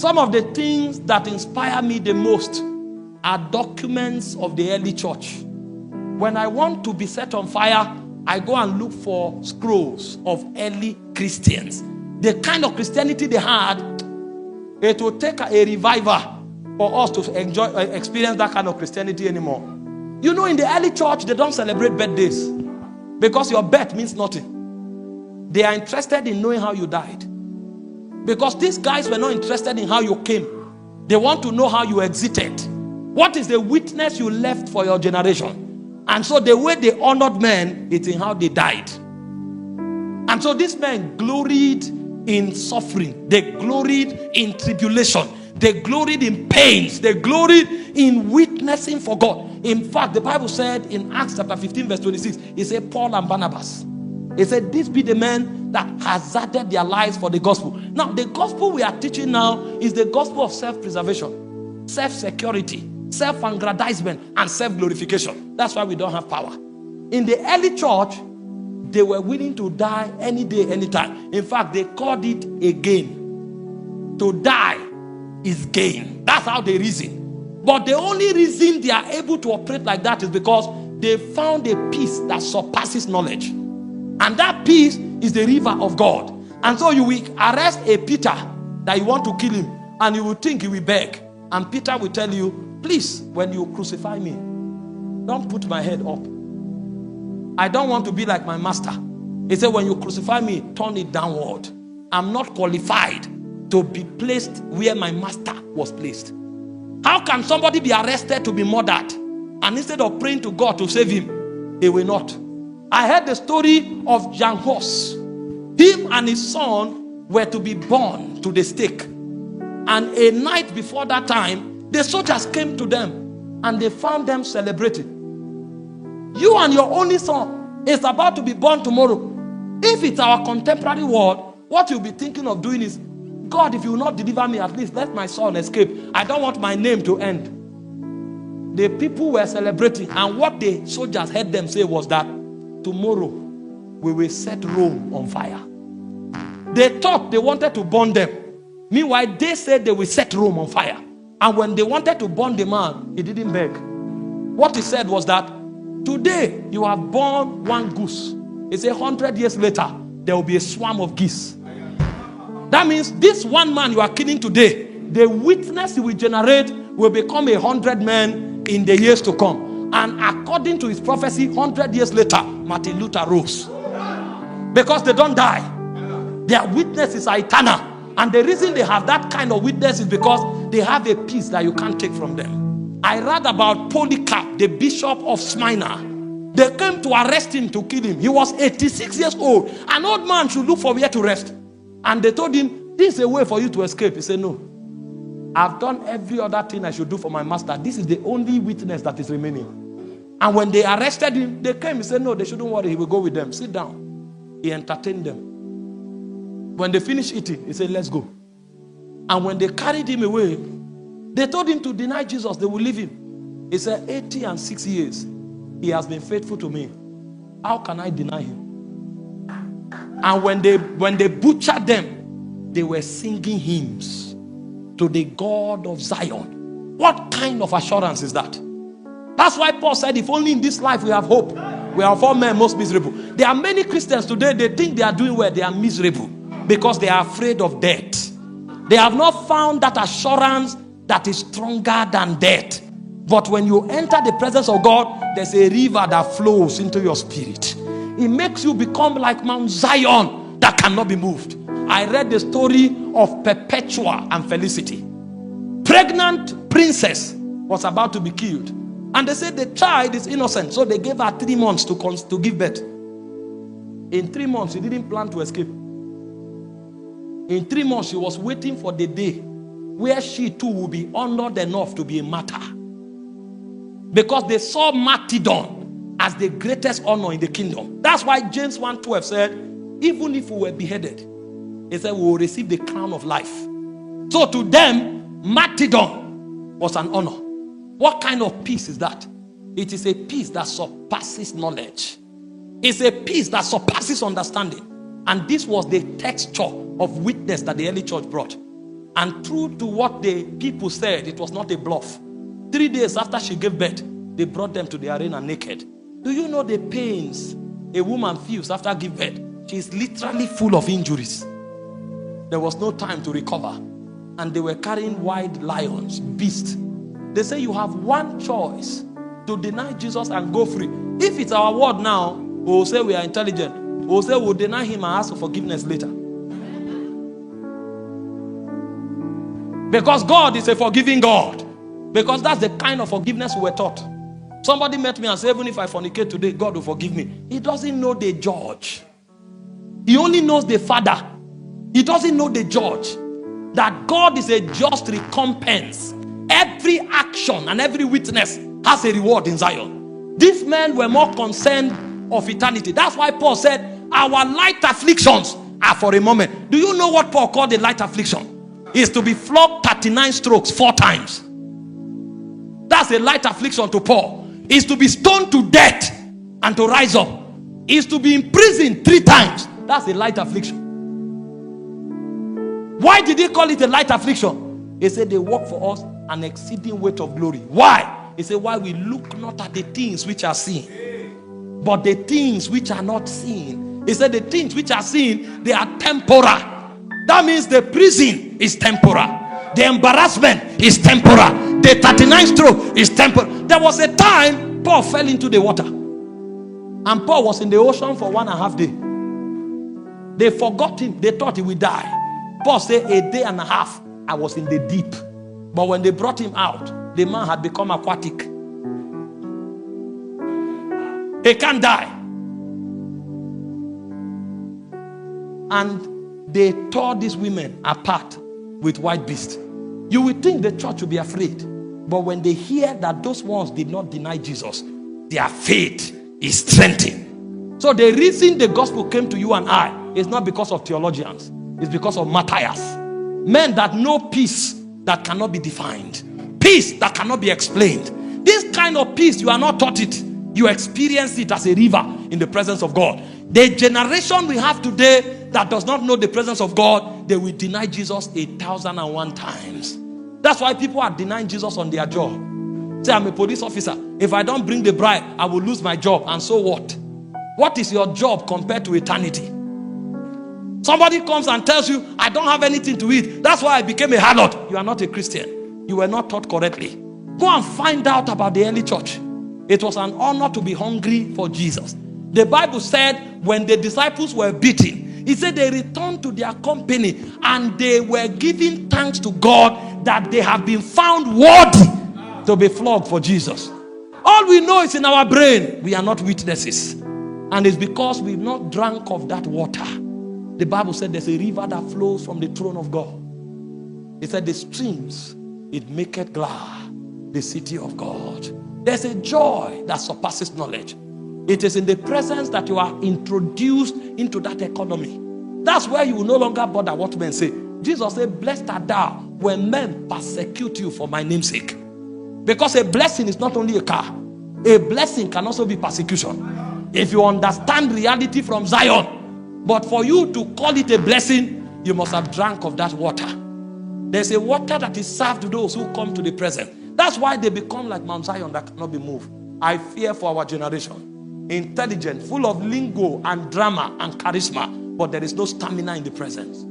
Some of the things that inspire me the most are documents of the early church. When I want to be set on fire, I go and look for scrolls of early Christians. The kind of Christianity they had, it will take a revival for us to experience that kind of Christianity anymore. You know, in the early church, they don't celebrate birthdays because your birth means nothing. They are interested in knowing how you died. Because these guys were not interested in how you came. They want to know how you exited. What is the witness you left for your generation? And so the way they honored men, it's in how they died. And so these men gloried in suffering. They gloried in tribulation. They gloried in pains. They gloried in witnessing for God. In fact, the Bible said in Acts chapter 15 verse 26, it said Paul and Barnabas. It said, these be the men that hazarded their lives for the gospel. Now, the gospel we are teaching now is the gospel of self-preservation, self-security, self-aggrandizement, and self-glorification. That's why we don't have power. In the early church, they were willing to die any day, anytime. In fact, they called it a gain. To die is gain. That's how they reason. But the only reason they are able to operate like that is because they found a peace that surpasses knowledge. And that peace is the river of God. And so you will arrest a Peter that you want to kill him, and you will think he will beg. And Peter will tell you, please, when you crucify me, don't put my head up. I don't want to be like my master. He said, when you crucify me, turn it downward. I'm not qualified to be placed where my master was placed. How can somebody be arrested to be murdered, and instead of praying to God to save him, he will not? I heard the story of Jan Hus. Him and his son were to be born to the stake. And a night before that time, the soldiers came to them and they found them celebrating. You and your only son is about to be born tomorrow. If it's our contemporary world, what you'll be thinking of doing is, God, if you will not deliver me, at least let my son escape. I don't want my name to end. The people were celebrating, and what the soldiers heard them say was that tomorrow we will set Rome on fire. They thought they wanted to burn them. Meanwhile, they said they will set Rome on fire. And when they wanted to burn the man, he didn't beg. What he said was that, today you have born one goose. He said 100 years later, there will be a swarm of geese. That means this one man you are killing today, the witness he will generate will become 100 men in the years to come. And according to his prophecy, 100 years later, Martin Luther rose. Because they don't die. Their witnesses are eternal. And the reason they have that kind of witness is because they have a peace that you can't take from them. I read about Polycarp, the bishop of Smyrna. They came to arrest him, to kill him. He was 86 years old. An old man should look for where to rest. And they told him, this is a way for you to escape. He said, no. I've done every other thing I should do for my master. This is the only witness that is remaining. And when they arrested him, they came. He said, no, they shouldn't worry. He will go with them. Sit down. He entertained them. When they finished eating, he said, let's go. And when they carried him away, they told him to deny Jesus. They will leave him. He said, 80 and 6 years, he has been faithful to me. How can I deny him? And when they butchered them, they were singing hymns to the God of Zion. What kind of assurance is that? That's why Paul said, if only in this life we have hope, we are of all men most miserable. There are many Christians today, they think they are doing well, they are miserable because they are afraid of death. They have not found that assurance that is stronger than death. But when you enter the presence of God, there's a river that flows into your spirit. It makes you become like Mount Zion that cannot be moved. I read the story of Perpetua and Felicity. Pregnant princess was about to be killed. And they said the child is innocent. So they gave her 3 months to give birth. In 3 months, she didn't plan to escape. In 3 months, she was waiting for the day where she too will be honored enough to be a martyr. Because they saw martyrdom as the greatest honor in the kingdom. That's why James 1:12 said, even if we were beheaded, he said we will receive the crown of life. So to them, martyrdom was an honor. What kind of peace is that? It is a peace that surpasses knowledge. It's a peace that surpasses understanding. And this was the texture of witness that the early church brought. And true to what the people said, it was not a bluff. 3 days after she gave birth, they brought them to the arena naked. Do you know the pains a woman feels after giving birth? She is literally full of injuries. There was no time to recover. And they were carrying wild lions, beasts. They say you have one choice: to deny Jesus and go free. If it's our word now, we'll say we are intelligent. We'll say we'll deny him and ask for forgiveness later. Because God is a forgiving God. Because that's the kind of forgiveness we were taught. Somebody met me and said, even if I fornicate today, God will forgive me. He doesn't know the judge. He only knows the Father. He doesn't know the judge. That God is a just recompense. Every action and every witness has a reward in Zion. These men were more concerned of eternity. That's why Paul said, our light afflictions are for a moment. Do you know what Paul called a light affliction? Is to be flogged 39 strokes 4 times. That's a light affliction to Paul. Is to be stoned to death and to rise up. Is to be imprisoned 3 times. That's a light affliction. Why did he call it a light affliction? He said they work for us an exceeding weight of glory. Why? He said, why we look not at the things which are seen, but the things which are not seen. He said the things which are seen, they are temporal. That means the prison is temporal. The embarrassment is temporal. The 39 stroke is temporal. There was a time Paul fell into the water. And Paul was in the ocean for 1.5 days. They forgot him. They thought he would die. Paul said, a day and a half I was in the deep. But when they brought him out, the man had become aquatic. He can't die. And they tore these women apart with white beasts. You would think the church would be afraid. But when they hear that those ones did not deny Jesus, their faith is strengthened. So the reason the gospel came to you and I is not because of theologians. It's because of martyrs. Men that know peace that cannot be defined. Peace that cannot be explained. This kind of peace, you are not taught it. You experience it as a river in the presence of God. The generation we have today that does not know the presence of God, they will deny Jesus 1,001 times. That's why people are denying Jesus on their job. Say, I'm a police officer. If I don't bring the bride, I will lose my job. And so what? What is your job compared to eternity? Somebody comes and tells you, I don't have anything to eat. That's why I became a harlot. You are not a Christian. You were not taught correctly. Go and find out about the early church. It was an honor to be hungry for Jesus. The Bible said when the disciples were beaten, it said they returned to their company and they were giving thanks to God that they have been found worthy to be flogged for Jesus. All we know is in our brain. We are not witnesses. And it's because we've not drank of that water. The Bible said there's a river that flows from the throne of God. It said the streams, it maketh glad the city of God. There's a joy that surpasses knowledge. It is in the presence that you are introduced into that economy. That's where you will no longer bother what men say. Jesus said, blessed art thou when men persecute you for my name's sake. Because a blessing is not only a car. A blessing can also be persecution. If you understand reality from Zion. But for you to call it a blessing, you must have drank of that water. There's a water that is served to those who come to the presence. That's why they become like Mount Zion that cannot be moved. I fear for our generation. Intelligent, full of lingo and drama and charisma, but there is no stamina in the presence.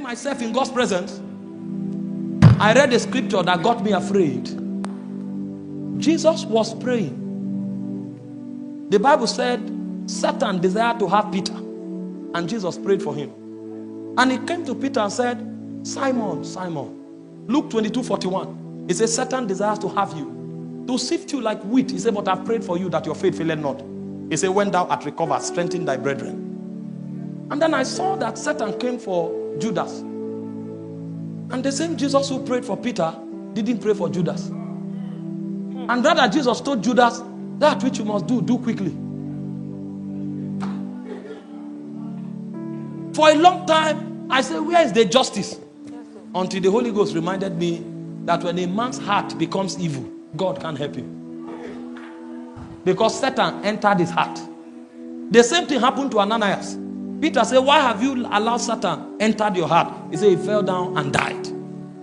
Myself in God's presence. I read a scripture that got me afraid. Jesus was praying. The Bible said Satan desired to have Peter, and Jesus prayed for him. And he came to Peter and said, Simon, Simon. Luke 22:41. He says, Satan desires to have you, to sift you like wheat. He said, but I prayed for you that your faith failed not. He said, when thou art recovered, strengthen thy brethren. And then I saw that Satan came for Judas. And the same Jesus who prayed for Peter didn't pray for Judas. And rather Jesus told Judas, That which you must do, do quickly. For a long time, I said, where is the justice? Until the Holy Ghost reminded me that when a man's heart becomes evil, God can't help him. Because Satan entered his heart. The same thing happened to Ananias. Peter said, why have you allowed Satan enter your heart? He said he fell down and died.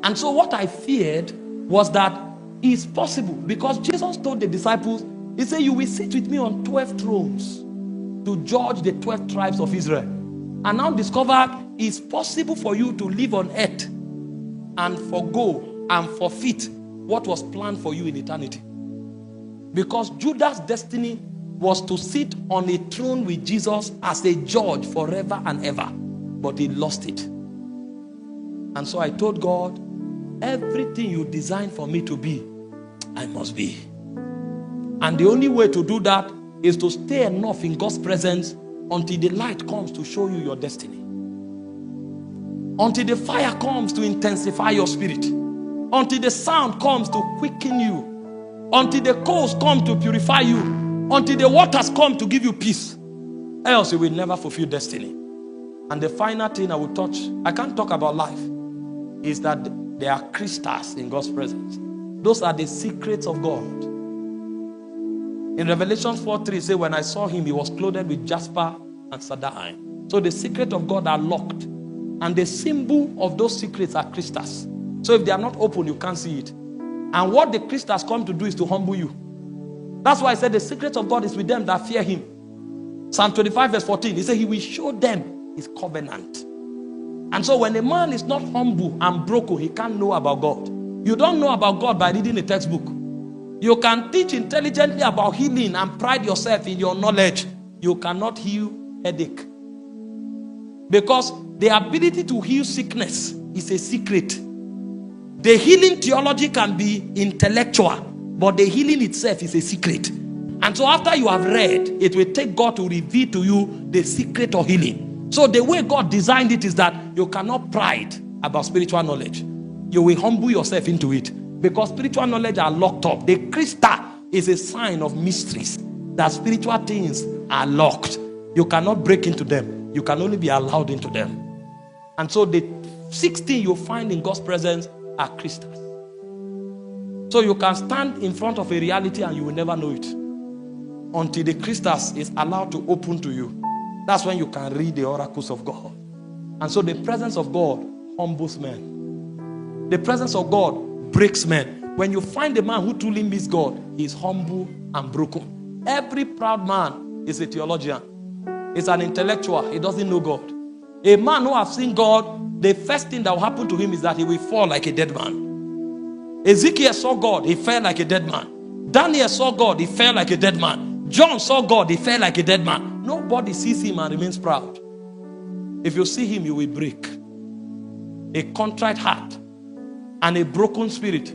And so what I feared was that it's possible, because Jesus told the disciples, he said, you will sit with me on 12 thrones to judge the 12 tribes of Israel. And now discovered it's possible for you to live on earth and forgo and forfeit what was planned for you in eternity. Because Judas' destiny was to sit on a throne with Jesus as a judge forever and ever. But he lost it. And so I told God, everything you designed for me to be, I must be. And the only way to do that is to stay enough in God's presence until the light comes to show you your destiny. Until the fire comes to intensify your spirit. Until the sound comes to quicken you. Until the coals come to purify you. Until the waters come to give you peace. Else you will never fulfill destiny. And the final thing I will touch, I can't talk about life, is that there are crystals in God's presence. Those are the secrets of God. In Revelation 4:3, it says, when I saw him, he was clothed with jasper and sardine. So the secrets of God are locked. And the symbol of those secrets are crystals. So if they are not open, you can't see it. And what the crystals come to do is to humble you. That's why I said the secret of God is with them that fear him. Psalm 25 verse 14, he said he will show them his covenant. And so when a man is not humble and broken, he can't know about God. You don't know about God by reading a textbook. You can teach intelligently about healing and pride yourself in your knowledge. You cannot heal headache. Because the ability to heal sickness is a secret. The healing theology can be intellectual, but the healing itself is a secret. And so after you have read, it will take God to reveal to you the secret of healing. So the way God designed it is that you cannot pride about spiritual knowledge. You will humble yourself into it. Because spiritual knowledge are locked up. The crystal is a sign of mysteries. That spiritual things are locked. You cannot break into them. You can only be allowed into them. And so the 6 things you find in God's presence are crystals. So you can stand in front of a reality and you will never know it. Until the crystals is allowed to open to you. That's when you can read the oracles of God. And so the presence of God humbles men. The presence of God breaks men. When you find a man who truly meets God, he is humble and broken. Every proud man is a theologian. He's an intellectual. He doesn't know God. A man who has seen God, the first thing that will happen to him is that he will fall like a dead man. Ezekiel saw God, he fell like a dead man. Daniel saw God, he fell like a dead man. John saw God, he fell like a dead man. Nobody sees him and remains proud. If you see him, you will break. A contrite heart and a broken spirit,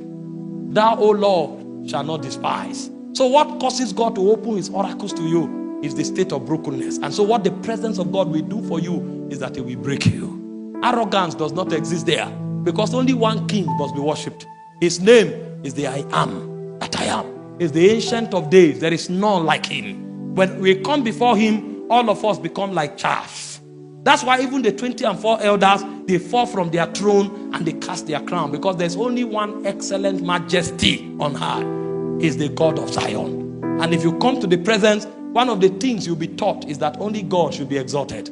thou, O Lord, shall not despise. So what causes God to open his oracles to you is the state of brokenness. And so what the presence of God will do for you is that it will break you. Arrogance does not exist there, because only one king must be worshipped. His name is the I am that I am. Is the ancient of days. There is none like him. When we come before him, all of us become like chaff. That's why even the 24 elders, they fall from their throne and they cast their crown, because there's only one excellent majesty on high. Is the God of Zion. And if you come to the presence, one of the things you'll be taught is that only God should be exalted.